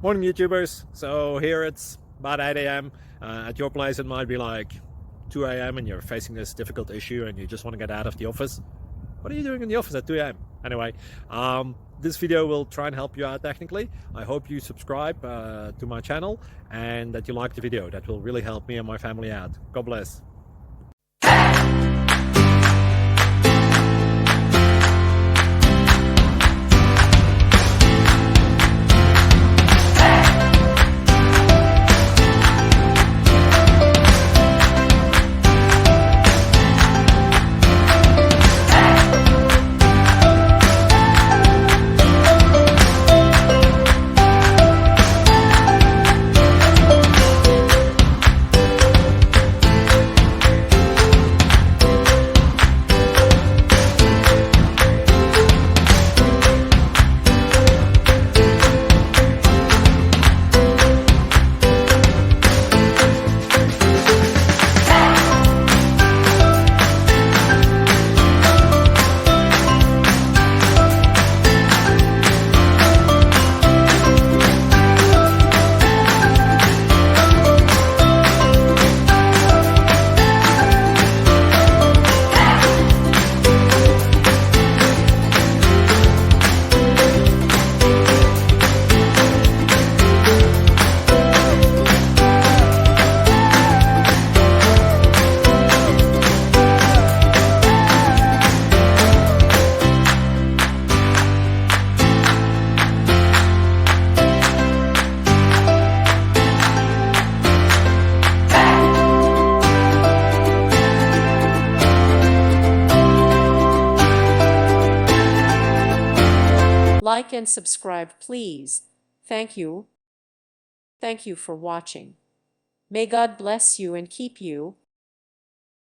Morning YouTubers. So here it's about 8 a.m. At your place it might be like 2 a.m. and you're facing this difficult issue and you just want to get out of the office. What are you doing in the office at 2 a.m.? Anyway, this video will try and help you out technically. I hope you subscribe to my channel and that you like the video. That will really help me and my family out. God bless. Like and subscribe, please. Thank you. Thank you for watching. May God bless you and keep you.